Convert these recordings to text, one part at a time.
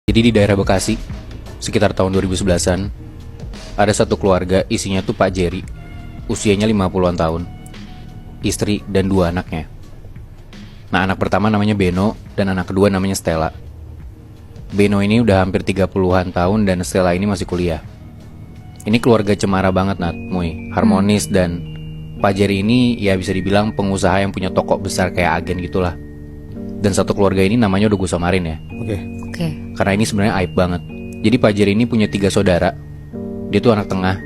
Jadi di daerah Bekasi, sekitar tahun 2011-an, ada satu keluarga isinya tuh Pak Jerry, usianya 50-an tahun, istri dan 2 anaknya. Nah, anak pertama namanya Beno dan anak kedua namanya Stella. Beno ini udah hampir 30-an tahun dan Stella ini masih kuliah. Ini keluarga cemara banget, Nat, Muy, harmonis, dan Pak Jerry ini ya bisa dibilang pengusaha yang punya toko besar kayak agen gitulah. Dan satu keluarga ini namanya udah gue samarin ya. Oke. Karena ini sebenarnya aib banget. Jadi Pak Jerry ini punya 3 saudara. Dia tuh anak tengah.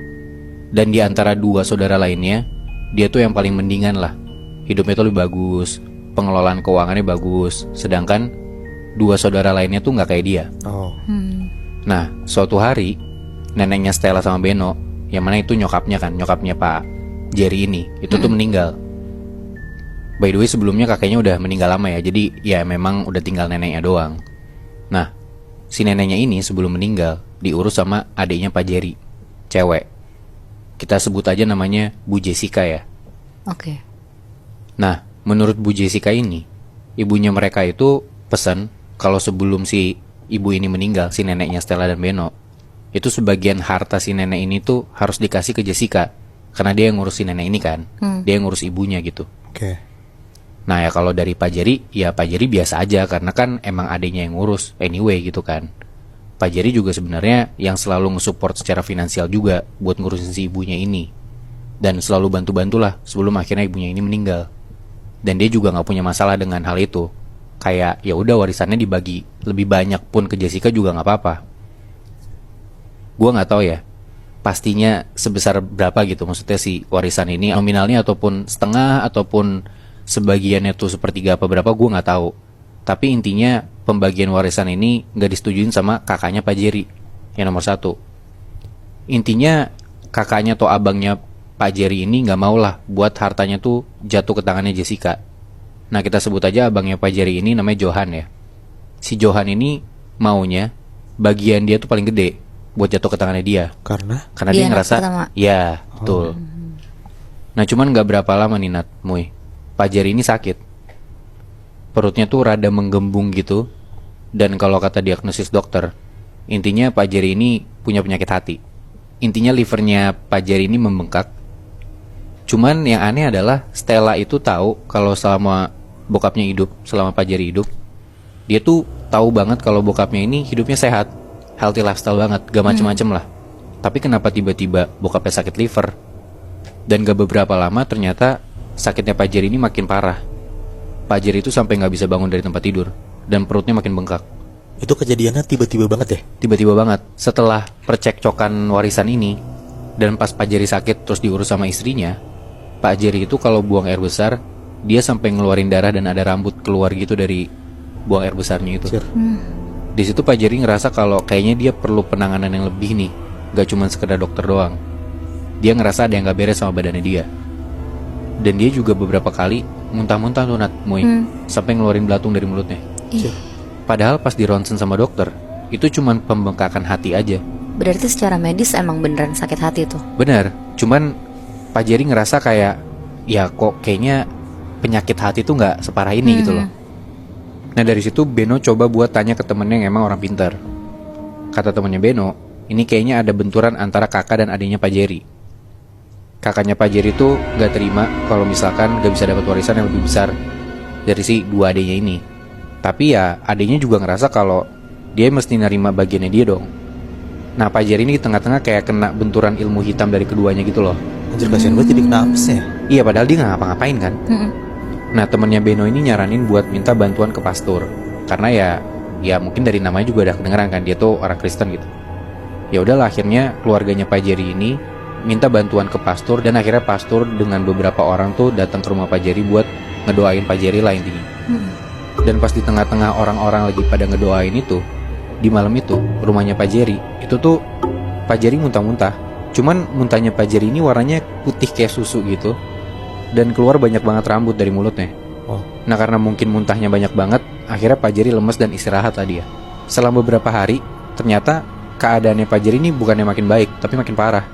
Dan di antara 2 saudara lainnya, dia tuh yang paling mendingan lah. Hidupnya tuh lebih bagus, pengelolaan keuangannya bagus. Sedangkan 2 saudara lainnya tuh gak kayak dia. Nah, suatu hari neneknya Stella sama Beno, yang mana itu nyokapnya Pak Jerry ini, itu tuh meninggal. By the way, sebelumnya kakeknya udah meninggal lama ya. Jadi ya memang udah tinggal neneknya doang. Nah, si neneknya ini sebelum meninggal diurus sama adiknya Pak Jerry, cewek. Kita sebut aja namanya Bu Jessica ya. Oke. Nah, menurut Bu Jessica ini, ibunya mereka itu pesan kalau sebelum si ibu ini meninggal, si neneknya Stella dan Beno, itu sebagian harta si nenek ini tuh harus dikasih ke Jessica. Karena dia yang ngurus si nenek ini kan. Dia yang ngurus ibunya gitu. Oke. Nah ya kalau dari Pak Jerry, ya Pak Jerry biasa aja karena kan emang adiknya yang ngurus anyway gitu kan. Pak Jerry juga sebenarnya yang selalu nge-support secara finansial juga buat ngurusin si ibunya ini. Dan selalu bantu-bantulah sebelum akhirnya ibunya ini meninggal. Dan dia juga gak punya masalah dengan hal itu. Kayak ya udah warisannya dibagi lebih banyak pun ke Jessica juga gak apa-apa. Gua gak tahu ya pastinya sebesar berapa gitu maksudnya si warisan ini, nominalnya ataupun setengah ataupun sebagiannya tuh sepertiga apa berapa gue nggak tahu. Tapi intinya pembagian warisan ini nggak disetujuin sama kakaknya Pak Jerry yang nomor 1. Intinya kakaknya atau abangnya Pak Jerry ini nggak mau lah buat hartanya tuh jatuh ke tangannya Jessica. Nah kita sebut aja abangnya Pak Jerry ini namanya Johan ya. Si Johan ini maunya bagian dia tuh paling gede buat jatuh ke tangannya dia. Karena dia ngerasa ya betul. Nah cuman nggak berapa lama nih Nat, Muy, Pak Jerry ini sakit. Perutnya tuh rada menggembung gitu. Dan kalau kata diagnosis dokter, intinya Pak Jerry ini punya penyakit hati. Intinya livernya Pak Jerry ini membengkak. Cuman yang aneh adalah Stella itu tahu kalau selama bokapnya hidup, selama Pak Jerry hidup, dia tuh tahu banget kalau bokapnya ini hidupnya sehat, healthy lifestyle banget, gak macem-macem lah. Tapi kenapa tiba-tiba bokapnya sakit liver? Dan gak beberapa lama ternyata sakitnya Pak Jerry ini makin parah. Pak Jerry itu sampai gak bisa bangun dari tempat tidur dan perutnya makin bengkak. itu kejadiannya tiba-tiba banget ya? Tiba-tiba banget. Setelah percekcokan warisan ini dan pas Pak Jerry sakit terus diurus sama istrinya, Pak Jerry itu kalau buang air besar, dia sampai ngeluarin darah dan ada rambut keluar gitu dari buang air besarnya itu. Di situ Pak Jerry ngerasa kalau kayaknya dia perlu penanganan yang lebih nih, gak cuma sekedar dokter doang. Dia ngerasa ada yang gak beres sama badannya dia. Dan dia juga beberapa kali muntah-muntah tuh Nat, Muy, sampai ngeluarin belatung dari mulutnya. Padahal pas di ronsen sama dokter, itu cuma pembengkakan hati aja. Berarti secara medis emang beneran sakit hati tuh. Bener, cuman Pak Jerry ngerasa kayak ya kok kayaknya penyakit hati tuh gak separah ini gitu loh. Nah dari situ Beno coba buat tanya ke temennya yang emang orang pintar. Kata temennya Beno, ini kayaknya ada benturan antara kakak dan adiknya Pak Jerry. Kakaknya Pak Jerry tuh gak terima kalau misalkan gak bisa dapat warisan yang lebih besar dari si 2 adiknya ini. Tapi ya adiknya juga ngerasa kalau dia mesti nerima bagiannya dia dong. Nah Pak Jerry ini di tengah-tengah kayak kena benturan ilmu hitam dari keduanya gitu loh. Anjir kasihan banget jadi kena apes ya? Iya padahal dia gak ngapa-ngapain kan. Nah temennya Beno ini nyaranin buat minta bantuan ke pastor. Karena ya mungkin dari namanya juga udah kedengeran kan, dia tuh orang Kristen gitu. Ya udahlah akhirnya keluarganya Pak Jerry ini minta bantuan ke pastor. Dan akhirnya pastor dengan beberapa orang tuh datang ke rumah Pak Jerry buat ngedoain Pak Jerry lah intinya. Dan pas di tengah-tengah orang-orang lagi pada ngedoain itu, di malam itu rumahnya Pak Jerry itu tuh Pak Jerry muntah-muntah. Cuman muntahnya Pak Jerry ini warnanya putih kayak susu gitu. Dan keluar banyak banget rambut dari mulutnya. Nah karena mungkin muntahnya banyak banget, akhirnya Pak Jerry lemes dan istirahat lah dia. Selama beberapa hari, ternyata keadaannya Pak Jerry ini bukannya makin baik, tapi makin parah.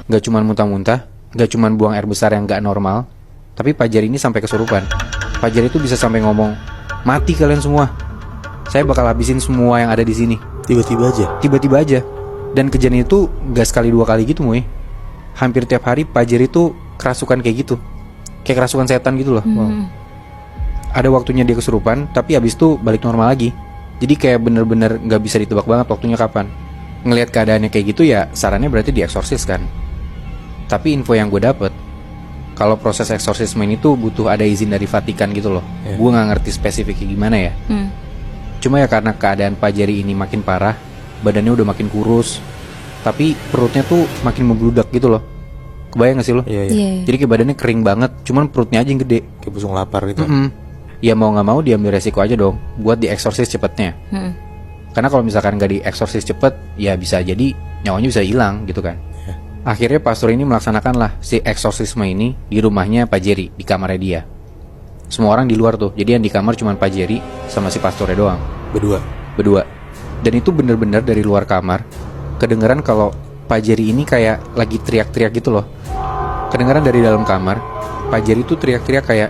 Gak cuman muntah-muntah, gak cuman buang air besar yang gak normal, tapi Pak Jerry ini sampai kesurupan. Pak Jerry itu bisa sampai ngomong, "Mati kalian semua." saya bakal habisin semua yang ada di sini. Tiba-tiba aja. Tiba-tiba aja. Dan kejadian itu gak sekali dua kali gitu Moy. Hampir tiap hari Pak Jerry tuh kerasukan kayak gitu. Kayak kerasukan setan gitu loh. Ada waktunya dia kesurupan, tapi abis itu balik normal lagi. Jadi kayak bener-bener gak bisa ditebak banget waktunya kapan. Ngelihat keadaannya kayak gitu ya, sarannya berarti dieksorsis kan. Tapi info yang gue dapet, kalau proses eksorsisme ini tuh butuh ada izin dari Vatikan gitu loh. Gue gak ngerti spesifiknya gimana ya. Cuma ya karena keadaan Pak Jerry ini makin parah, badannya udah makin kurus, tapi perutnya tuh makin membludak gitu loh. Kebayang gak sih lo? Iya. Jadi kayak badannya kering banget, cuman perutnya aja yang gede. Kayak busung lapar gitu. Ya mau gak mau diambil resiko aja dong buat dieksorsis cepetnya. Karena kalau misalkan gak dieksorsis cepet, ya bisa jadi nyawanya bisa hilang gitu kan. Akhirnya pastor ini melaksanakanlah si eksorsisme ini di rumahnya Pak Jerry, di kamarnya dia. Semua orang di luar tuh, jadi yang di kamar cuma Pak Jerry sama si pastornya doang. Berdua. Dan itu bener-bener dari luar kamar kedengeran kalau Pak Jerry ini kayak lagi teriak-teriak gitu loh. Kedengeran dari dalam kamar, Pak Jerry tuh teriak-teriak kayak,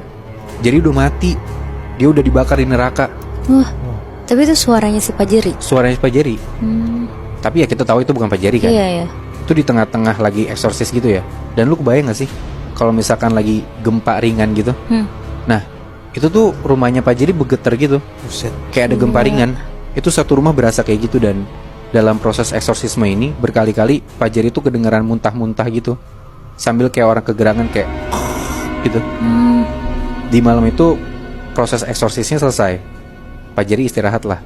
Jerry udah mati, dia udah dibakar di neraka. Wah, tapi itu suaranya si Pak Jerry. Suaranya Pak Jerry. Tapi ya kita tahu itu bukan Pak Jerry kan. Iya. Itu di tengah-tengah lagi eksorsis gitu ya. Dan lu kebayang gak sih kalau misalkan lagi gempa ringan gitu. Nah itu tuh rumahnya Pak Jerry bergetar gitu. Buset. Kayak ada gempa ringan. Itu satu rumah berasa kayak gitu. Dan dalam proses eksorsisme ini berkali-kali Pak Jerry tuh kedengeran muntah-muntah gitu, sambil kayak orang kegerangan kayak gitu. Di malam itu proses eksorsisnya selesai, Pak Jerry istirahat lah.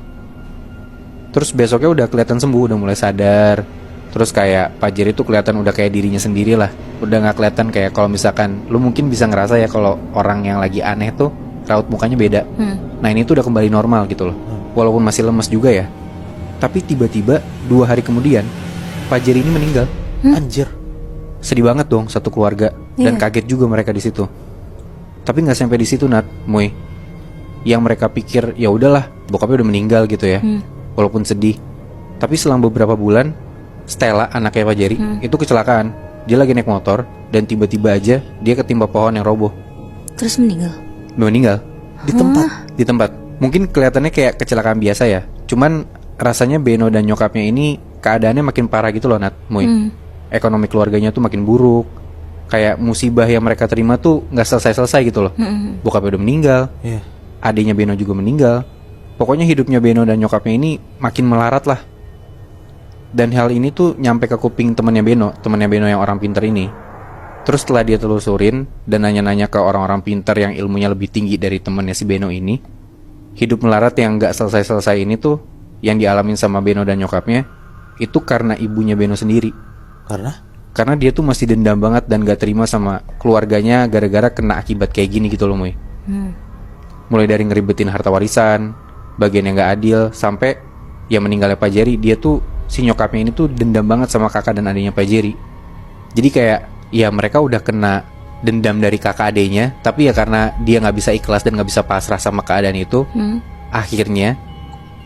Terus besoknya udah kelihatan sembuh, udah mulai sadar. Terus kayak Pak Jerry tuh kelihatan udah kayak dirinya sendiri lah. Udah gak kelihatan kayak kalau misalkan lu mungkin bisa ngerasa ya kalau orang yang lagi aneh tuh raut mukanya beda. Nah ini tuh udah kembali normal gitu loh. Walaupun masih lemes juga ya. Tapi tiba-tiba 2 hari kemudian Pak Jerry ini meninggal. Anjir. Sedih banget dong satu keluarga. Dan kaget juga mereka di situ. Tapi nggak sampai di situ Nat, Moy. Yang mereka pikir ya udahlah, bokapnya udah meninggal gitu ya. Walaupun sedih. Tapi selang beberapa bulan, Stella, anaknya Pak Jerry, itu kecelakaan. Dia lagi naik motor dan tiba-tiba aja dia ketimpa pohon yang roboh. Terus meninggal. Meninggal Di tempat. Mungkin kelihatannya kayak kecelakaan biasa ya. Cuman rasanya Beno dan nyokapnya ini keadaannya makin parah gitu loh Nat, Moy. Ekonomi keluarganya tuh makin buruk. Kayak musibah yang mereka terima tuh gak selesai-selesai gitu loh. Bokapnya udah meninggal, adiknya Beno juga meninggal. Pokoknya hidupnya Beno dan nyokapnya ini makin melarat lah. Dan hal ini tuh nyampe ke kuping temannya Beno yang orang pintar ini. Terus setelah dia telusurin dan nanya-nanya ke orang-orang pintar yang ilmunya lebih tinggi dari temannya si Beno ini, hidup melarat yang gak selesai-selesai ini tuh yang dialamin sama Beno dan nyokapnya itu karena ibunya Beno sendiri. Karena dia tuh masih dendam banget dan gak terima sama keluarganya gara-gara kena akibat kayak gini gitu loh Moy. Mulai dari ngeribetin harta warisan, bagian yang gak adil, sampai ya meninggalnya Pak Jerry. Dia tuh, si nyokapnya ini tuh dendam banget sama kakak dan adiknya Pak Jerry. Jadi kayak ya mereka udah kena dendam dari kakak adiknya, tapi ya karena dia gak bisa ikhlas dan gak bisa pasrah sama keadaan itu, akhirnya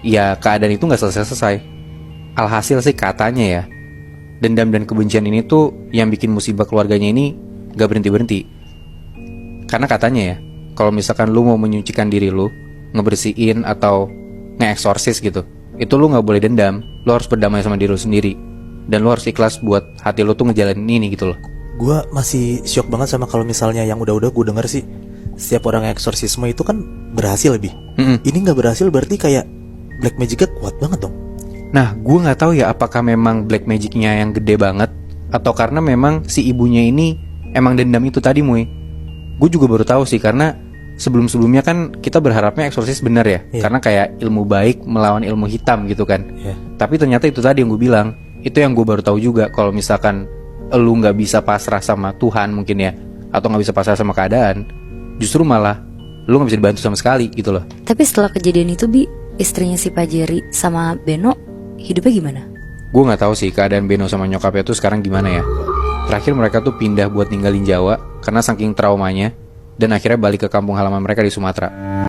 ya keadaan itu gak selesai-selesai. Alhasil sih katanya ya, dendam dan kebencian ini tuh yang bikin musibah keluarganya ini gak berhenti-berhenti. Karena katanya ya, kalau misalkan lu mau menyucikan diri lu, ngebersihin atau nge-eksorsis gitu, itu lu gak boleh dendam. Lu harus berdamai sama diri lu sendiri. Dan lu harus ikhlas buat hati lu tuh ngejalanin ini gitu loh. Gua masih syok banget sama kalau misalnya yang udah-udah gue denger sih, setiap orang eksorsisme itu kan berhasil lebih. Ini gak berhasil berarti kayak black magicnya kuat banget dong. Nah, gue gak tahu ya apakah memang black magicnya yang gede banget, atau karena memang si ibunya ini emang dendam itu tadi, Moy. Gue juga baru tahu sih, karena sebelum-sebelumnya kan kita berharapnya eksorsis benar ya. Karena kayak ilmu baik melawan ilmu hitam gitu kan. Tapi ternyata itu tadi yang gue bilang. Itu yang gue baru tahu juga, kalau misalkan lu gak bisa pasrah sama Tuhan mungkin ya, atau gak bisa pasrah sama keadaan, justru malah lu gak bisa dibantu sama sekali gitu loh. Tapi setelah kejadian itu Bi, istrinya si Pak Jerry sama Beno hidupnya gimana? Gue gak tahu sih keadaan Beno sama nyokapnya tuh sekarang gimana ya. Terakhir mereka tuh pindah buat ninggalin Jawa karena saking traumanya, dan akhirnya balik ke kampung halaman mereka di Sumatera.